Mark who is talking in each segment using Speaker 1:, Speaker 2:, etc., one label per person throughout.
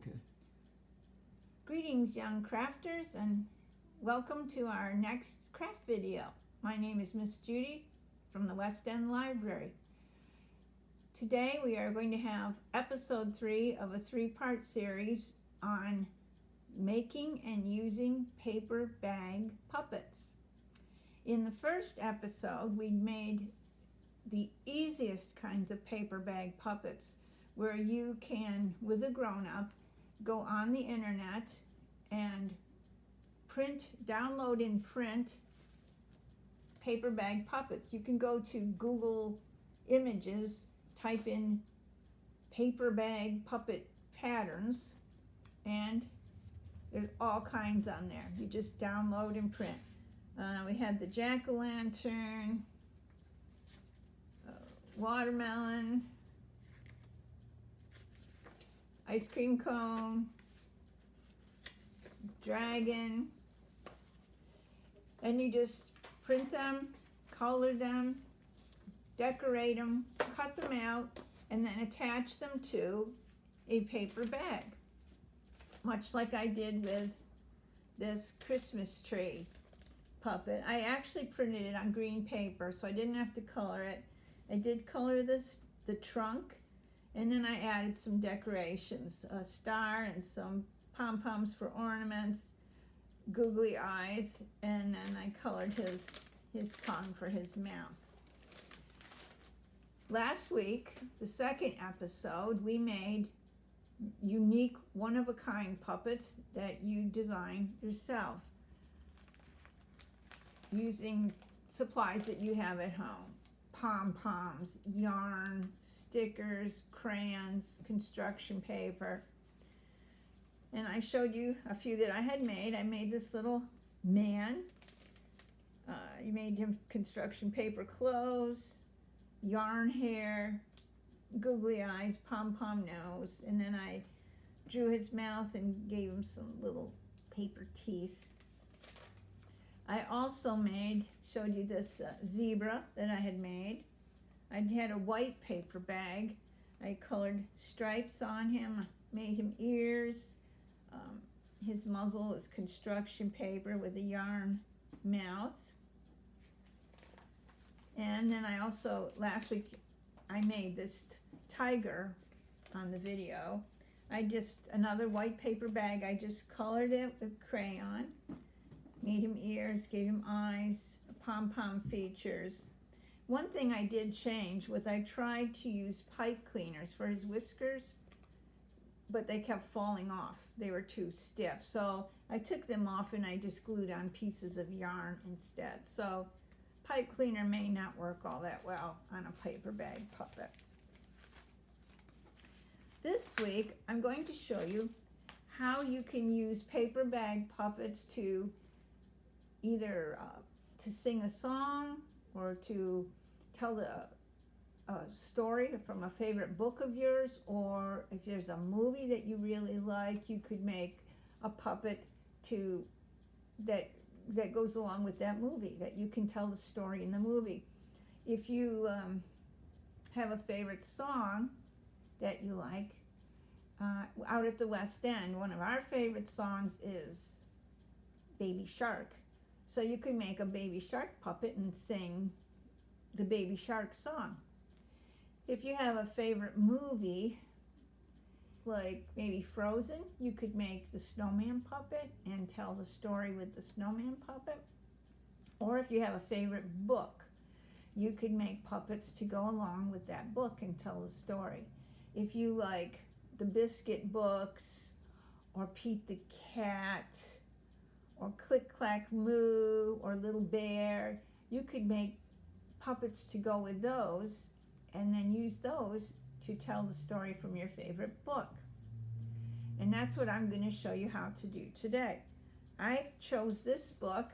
Speaker 1: Okay.
Speaker 2: Greetings, young crafters, and welcome to our next craft video. My name is Miss Judy from the West End Library. Today we are going to have episode 3 of a 3-part series on making and using paper bag puppets. In the first episode, we made the easiest kinds of paper bag puppets where you can, with a grown-up, go on the internet and download and print paper bag puppets. You can go to Google Images, type in paper bag puppet patterns, and there's all kinds on there. You just download and print. We had the jack-o'-lantern, watermelon, ice cream cone, dragon, and you just print them, color them, decorate them, cut them out, and then attach them to a paper bag, much like I did with this Christmas tree puppet. I actually printed it on green paper, so I didn't have to color it. I did color the trunk, and then I added some decorations, a star and some pom-poms for ornaments, googly eyes, and then I colored his tongue for his mouth. Last week, the second episode, we made unique, one-of-a-kind puppets that you design yourself using supplies that you have at home. Pom-poms, yarn, stickers, crayons, construction paper. And I showed you a few that I had made. I made this little man. You made him construction paper clothes, yarn hair, googly eyes, pom-pom nose, and then I drew his mouth and gave him some little paper teeth. I also showed you this zebra that I had made. I had a white paper bag. I colored stripes on him, made him ears. His muzzle is construction paper with a yarn mouth. And then I also, last week, I made this tiger on the video. Another white paper bag, I just colored it with crayon. Made him ears, gave him eyes, pom-pom features. One thing I did change was I tried to use pipe cleaners for his whiskers, but they kept falling off. They were too stiff. So I took them off and I just glued on pieces of yarn instead. So pipe cleaner may not work all that well on a paper bag puppet. This week, I'm going to show you how you can use paper bag puppets to either to sing a song or to tell a story from a favorite book of yours, or if there's a movie that you really like, you could make a puppet that goes along with that movie, that you can tell the story in the movie. If you have a favorite song that you like, out at the West End, one of our favorite songs is Baby Shark. So you could make a Baby Shark puppet and sing the Baby Shark song. If you have a favorite movie, like maybe Frozen, you could make the snowman puppet and tell the story with the snowman puppet. Or if you have a favorite book, you could make puppets to go along with that book and tell the story. If you like the Biscuit books, or Pete the Cat, or Click Clack Moo, or Little Bear, you could make puppets to go with those and then use those to tell the story from your favorite book. And that's what I'm going to show you how to do today. I chose this book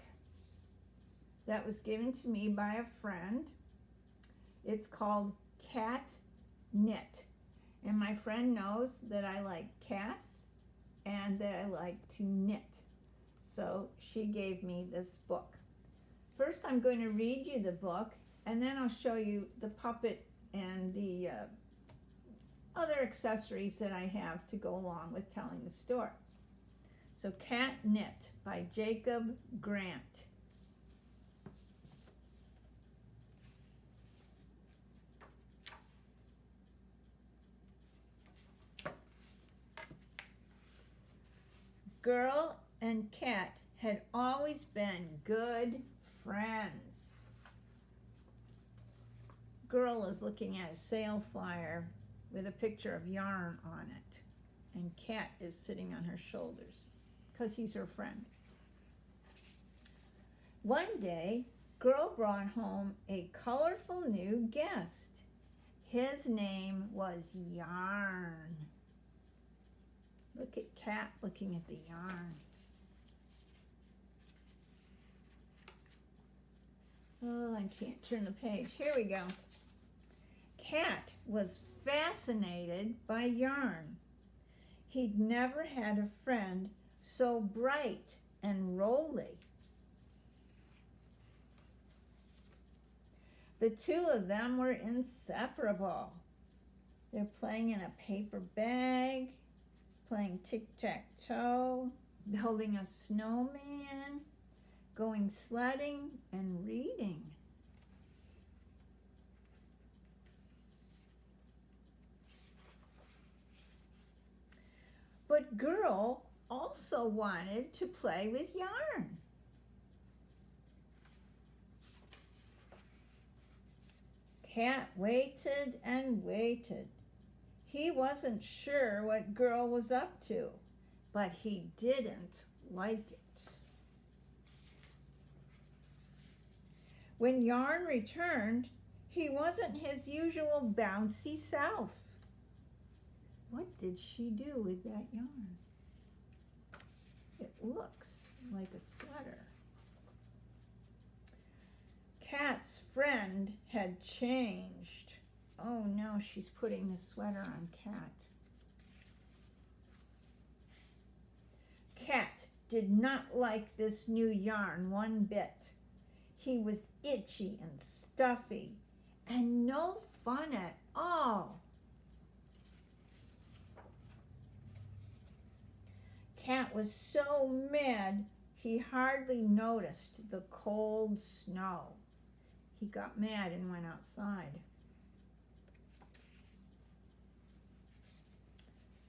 Speaker 2: that was given to me by a friend. It's called Cat Knit. And my friend knows that I like cats and that I like to knit. So she gave me this book. First, I'm going to read you the book, and then I'll show you the puppet and the other accessories that I have to go along with telling the story. So Cat Knit by Jacob Grant. Girl and Cat had always been good friends. Girl is looking at a sale flyer with a picture of yarn on it, and Cat is sitting on her shoulders because he's her friend. One day, Girl brought home a colorful new guest. His name was Yarn. Look at Cat looking at the yarn. Oh, I can't turn the page. Here we go. Cat was fascinated by yarn. He'd never had a friend so bright and rolly. The two of them were inseparable. They're playing in a paper bag, playing tic-tac-toe, building a snowman, going sledding, and reading. But Girl also wanted to play with yarn. Cat waited and waited. He wasn't sure what Girl was up to, but he didn't like it. When Yarn returned, he wasn't his usual bouncy self. What did she do with that yarn? It looks like a sweater. Cat's friend had changed. Oh no, she's putting the sweater on Cat. Cat did not like this new yarn one bit. He was itchy and stuffy and no fun at all. Cat was so mad he hardly noticed the cold snow. He got mad and went outside.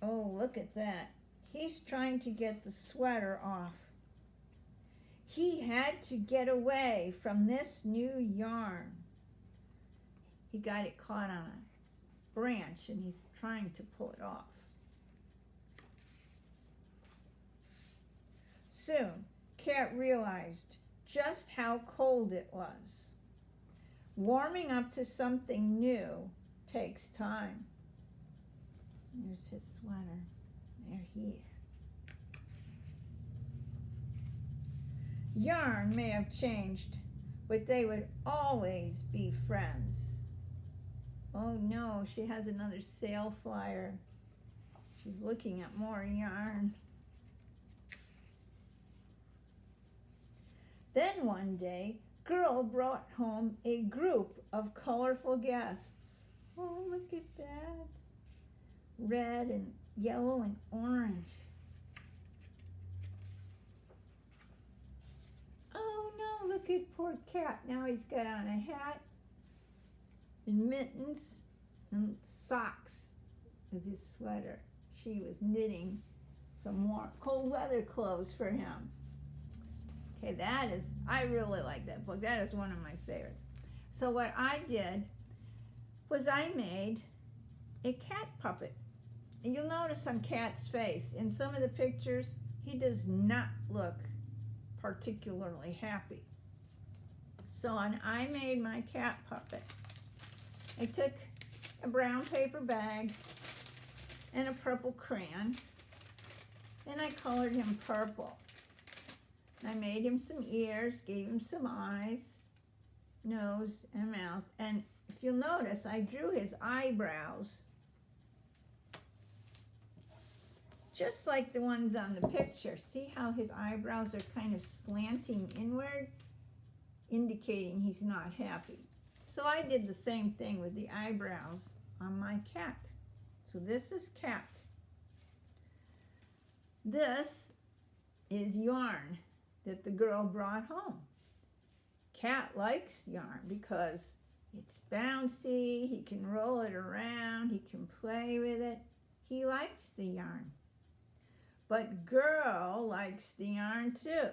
Speaker 2: Oh, look at that. He's trying to get the sweater off. He had to get away from this new yarn. He got it caught on a branch and he's trying to pull it off. Soon, Cat realized just how cold it was. Warming up to something new takes time. There's his sweater. There he is. Yarn may have changed, but they would always be friends. Oh no, she has another sale flyer. She's looking at more yarn. Then one day, Girl brought home a group of colorful guests. Oh, look at that. Red and yellow and orange. Oh no, look at poor Cat. Now he's got on a hat and mittens and socks with his sweater. She was knitting some more cold weather clothes for him. Okay, I really like that book. That is one of my favorites. So what I did was I made a cat puppet. And you'll notice on Cat's face, in some of the pictures, he does not look particularly happy. So I made my cat puppet. I took a brown paper bag and a purple crayon, and I colored him purple. I made him some ears, gave him some eyes, nose, and mouth. And if you'll notice, I drew his eyebrows just like the ones on the picture. See how his eyebrows are kind of slanting inward, indicating he's not happy. So I did the same thing with the eyebrows on my cat. So this is Cat. This is yarn that the girl brought home. Cat likes yarn because it's bouncy, he can roll it around, he can play with it. He likes the yarn. But girl likes the yarn too.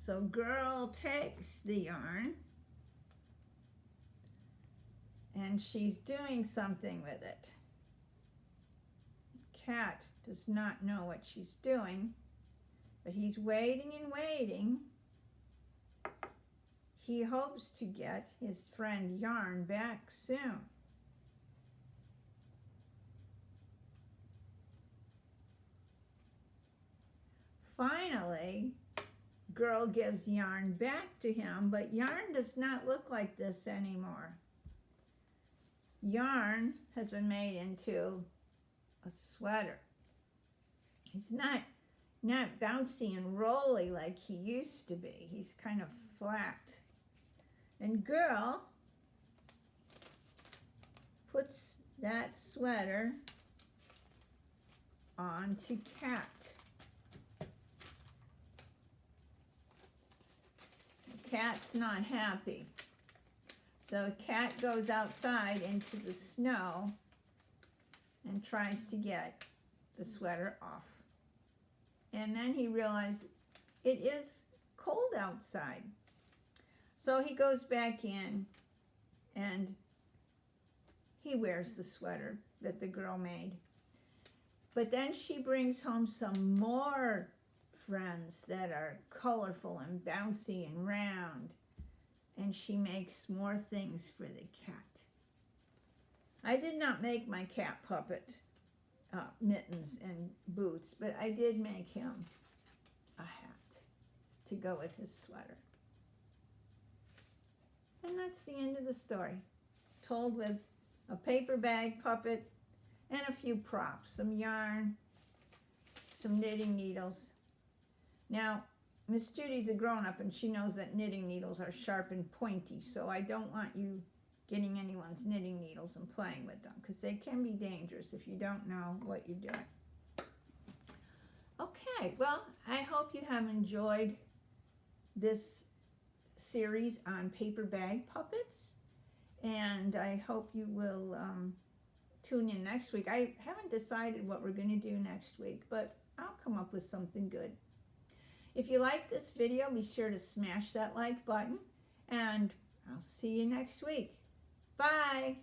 Speaker 2: So girl takes the yarn and she's doing something with it. Cat does not know what she's doing, but he's waiting and waiting. He hopes to get his friend Yarn back soon. Finally, girl gives Yarn back to him, but Yarn does not look like this anymore. Yarn has been made into a sweater. He's not bouncy and rolly like he used to be. He's kind of flat. And girl puts that sweater onto Cat. Cat's not happy. So Cat goes outside into the snow and tries to get the sweater off. And then he realized it is cold outside. So he goes back in and he wears the sweater that the girl made. But then she brings home some more friends that are colorful and bouncy and round. And she makes more things for the cat. I did not make my cat puppet mittens and boots, but I did make him a hat to go with his sweater. And that's the end of the story, told with a paper bag puppet and a few props, some yarn, some knitting needles. Now, Miss Judy's a grown-up and she knows that knitting needles are sharp and pointy, so I don't want you getting anyone's knitting needles and playing with them because they can be dangerous if you don't know what you're doing. Okay, well, I hope you have enjoyed this series on paper bag puppets, and I hope you will tune in next week. I haven't decided what we're going to do next week, but I'll come up with something good. If you like this video, be sure to smash that like button, and I'll see you next week. Bye!